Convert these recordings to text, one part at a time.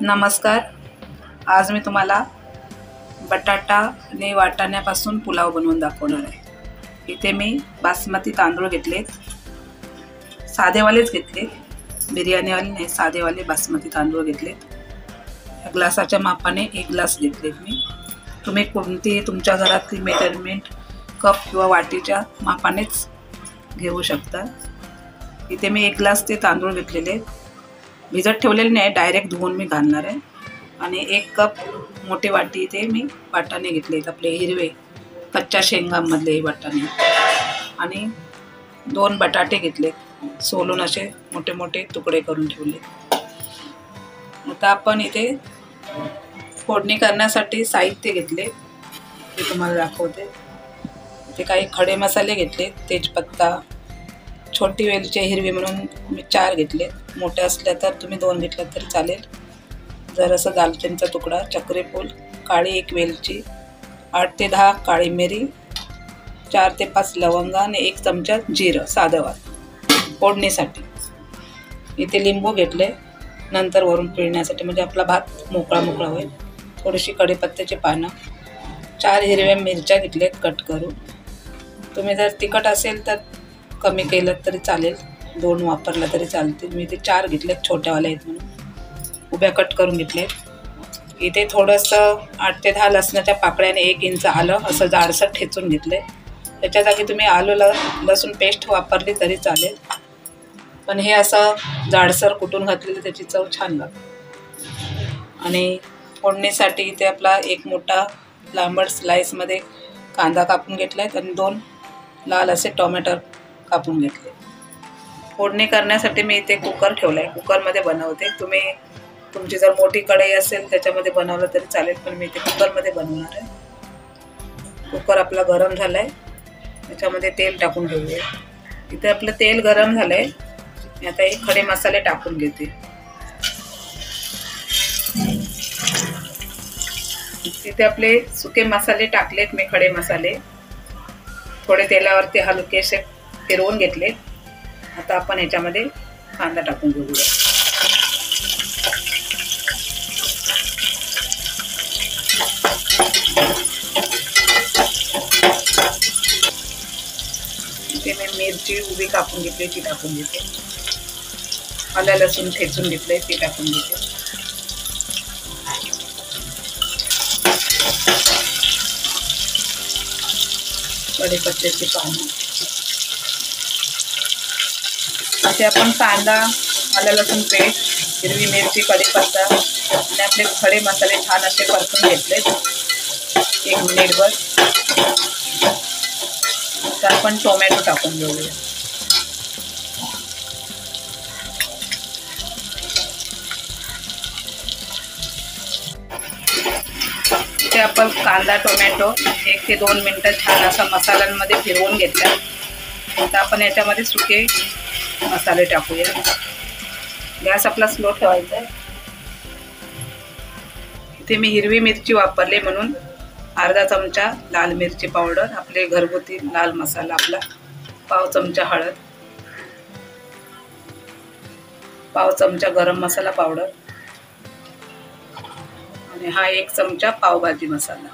नमस्कार. आज मी तुम्हाला बटाटा आणि वाटाण्यापासून पुलाव बनवून दाखवणार आहे. इथे मी बासमती तांदूळ घेतलेत, साधेवालेच घेतले, बिर्याणीवाले नाही, साधेवाले बासमती तांदूळ घेतलेत. ग्लासाच्या मापाने 1 ग्लास घेतलेत मी. तुम्ही कोणती तुमच्या घरातली मेजरमेंट कप किंवा वाटीच्या मापानेच घेऊ शकता. इथे मी 1 ग्लास ते तांदूळ घेतलेले, भिजत ठेवलेले नाही, डायरेक्ट धुवून मी घालणार आहे. आणि 1 कप मोठी वाटी इथे मी वाटाणे घेतलेत, आपले हिरवे कच्च्या शेंगांमधले वाटाणे. आणि 2 बटाटे घेतले, सोलून असे मोठे मोठे तुकडे करून ठेवले. आता आपण इथे फोडणी करण्यासाठी साहित्य घेतले, ते तुम्हाला दाखवते. इथे काही खडे मसाले घेतले, तेजपत्ता, छोटी वेलची हिरवी म्हणून मी 4 घेतले, मोठे असल्या तर तुम्ही 2 घेतल्या तरी चालेल. जरासं दालचिनीचा तुकडा, चक्रीफूल, काळी 1 वेलची, 8 ते 10 काळी मिरी, 4 ते 5 लवंगा आणि 1 चमचा जिरं साधं वाल फोडणीसाठी. इथे लिंबू घेतले, नंतर वरून पिळण्यासाठी, म्हणजे आपला भात मोकळा मोकळा होईल. थोडीशी कढीपत्त्याची पानं, 4 हिरव्या मिरच्या घेतल्यात कट करून. तुम्ही जर तिखट असेल तर कमी केलं तरी चालेल, 2 वापरला तरी चालतील. मी इथे 4 घेतलेत, छोट्यावाल्या आहेत म्हणून. उभ्या कट करून घेतले. इथे थोडंसं 8 ते 10 लसणाच्या पाकळ्याने 1 इंच आलं असं जाडसर ठेचून घेतले. त्याच्या जागी तुम्ही आलं लसूण पेस्ट वापरली तरी चालेल, पण हे असं जाडसर कुटून घातलेलं त्याची चव छान लागते. आणि फोडणीसाठी इथे आपला 1 मोठा लांबट स्लाईसमध्ये कांदा कापून घेतला आहे आणि 2 लाल असे टोमॅटो कापून घेतले. फोडणी करण्यासाठी मी इथे कुकर ठेवला आहे, कुकरमध्ये बनवते. तुम्ही तुमची जर मोठी कढई असेल त्याच्यामध्ये बनवलं तरी चालेल, पण मी इथे कुकरमध्ये बनवणार आहे. कुकर आपला गरम झाला आहे, त्याच्यामध्ये तेल टाकून घेऊया. इथे आपलं तेल गरम झालं आहे, मी आता हे खडे मसाले टाकून घेते. तिथे आपले सुके मसाले टाकलेत मी, खडे मसाले थोडे तेलावरती हलकेसे फिरवून घेतले. आता आपण याच्यामध्ये कांदा टाकून घेऊया. इथे मी मिरची उभी कापून घेतली, ती टाकून घेते. आलं लसूण ठेचून घेतलंय, ती टाकून घेते. कढीपत्त्याची पानं. असे आपण कांदा, आलं लसूण पेस्ट, हिरवी मिरची, कढीपत्ता आणि आपले खडे मसाले छान असे परतून घेतले 1 मिनिटभर. तर आपण टोमॅटो टाकून घेऊया. इथे आपण कांदा टोमॅटो 1 ते 2 मिनिटं छान असा मसाल्यांमध्ये फिरवून घेतला. आता आपण याच्यामध्ये सुके मसाले टाकूया. गॅस आपला स्लो ठेवायचा आहे. इथे मी हिरवी मिरची वापरली म्हणून अर्धा चमचा लाल मिरची पावडर, आपले घरगुती लाल मसाला आपला, पाव चमचा हळद, पाव चमचा गरम मसाला पावडर आणि हा 1 चमचा पावभाजी मसाला.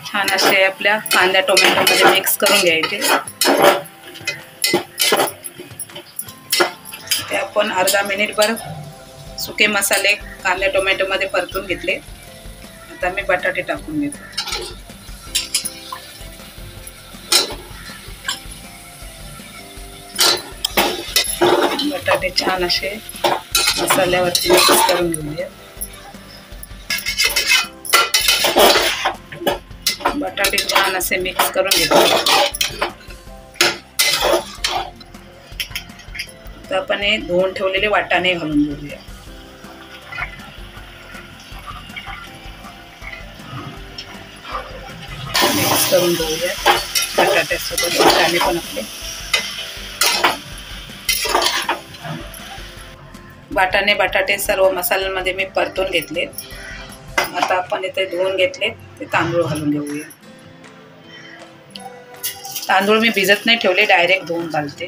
छान असे आपल्या कांद्या टोमॅटोमध्ये मिक्स करून घ्यायचे. ते आपण अर्धा मिनिटभर सुके मसाले कांद्या टोमॅटोमध्ये परतून घेतले. आता मी बटाटे टाकून घेतो. बटाटे छान असे मसाल्यावरती मिक्स करून घेऊया. बटाटे छान असे मिक्स करून घेतो. तर आपण हे धुवून ठेवलेले वाटाणे घालून घेऊया. मिक्स करून घेऊया बटाट्यासोबत वाटाणे पण आपले. वाटाणे बटाटे सर्व मसाल्यांमध्ये मी परतून घेतले. आता आपण इथे धुवून घेतले ते तांदूळ घालून घेऊया. तांदूळ मी भिजत नाही ठेवले, डायरेक्ट धुवून घालते,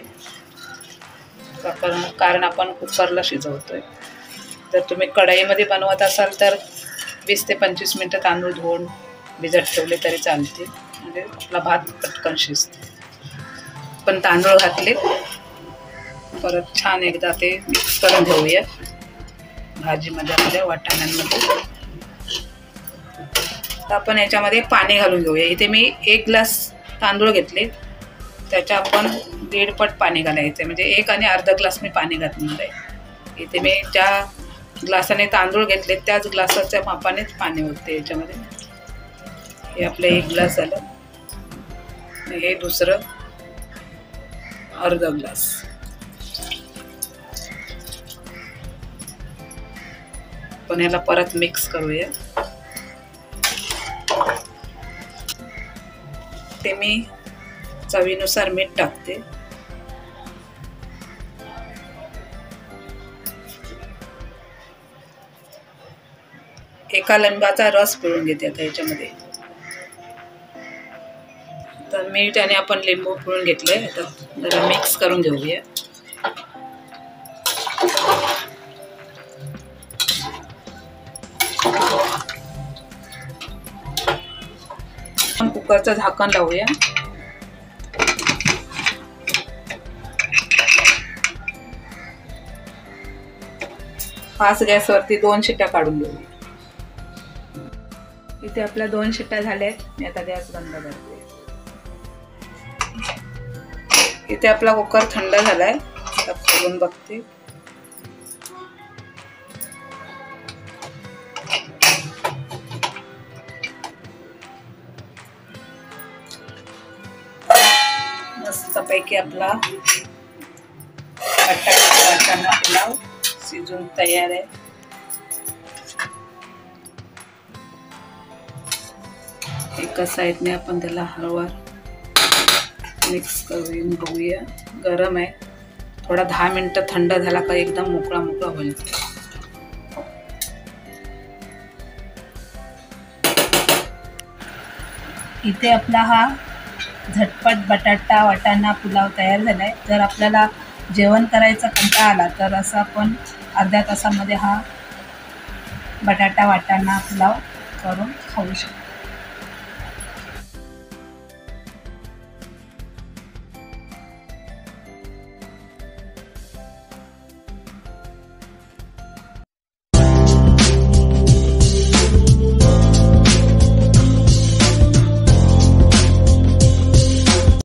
कारण आपण कुकरला शिजवतोय. जर तुम्ही कढईमध्ये बनवत असाल तर 20 ते 25 मिनटं तांदूळ धुवून भिजत ठेवले तरी चालते, म्हणजे आपला भात पटकन शिजते. पण तांदूळ घातले, परत छान एकदा ते मिक्स करून घेऊया भाजीमध्ये आपल्या वाटाण्यांमध्ये. तर आपण याच्यामध्ये पाणी घालून घेऊया. इथे मी 1 ग्लास तांदूळ घेतले, त्याच्या आपण 1.5 पट पाणी घालायचं, म्हणजे 1 आणि अर्धा ग्लास मी पाणी घालणार आहे. इथे मी ज्या ग्लासाने तांदूळ घेतले त्याच ग्लासाच्या मापानेच पाणी होते याच्यामध्ये. हे आपलं 1 ग्लास झालं, हे दुसरं अर्धा ग्लास. पण याला परत मिक्स करूया. ते मी चवीनुसार मीठ टाकते. एका लिंबाचा रस पिळून घेते आता याच्यामध्ये. तर मीठ आणि आपण लिंबू पिळून घेतलंय, आता जरा मिक्स करून घेऊया. आपण कुकरचं झाकण लावूया. फास्ट गॅसवरती 2 शिट्ट्या काढून घेऊया. इथे आपल्या 2 शिट्ट्या झाल्यात. मी आता गॅस बंद करते. इथे आपला कुकर थंड झालाय, आता खोलून बघते. मस्तपैकी आपला वाटाणा पुलाव शिजून तयार आहे. एका साईडने आपण त्याला हळूवार मिक्स करून बघूया. गरम आहे, थोडा 10 मिनिटं थंड झाला का एकदम मोकळा मोकळा होईल. इथे आपला हा झटपट बटाटा वाटाणा पुलाव तयार झालाय. जर आपल्याला जेवण करायचा कंटाळा आला तर असं आपण अर्ध्या तासामध्ये हा बटाटा वाटाणा पुलाव करून खाऊ शकतो.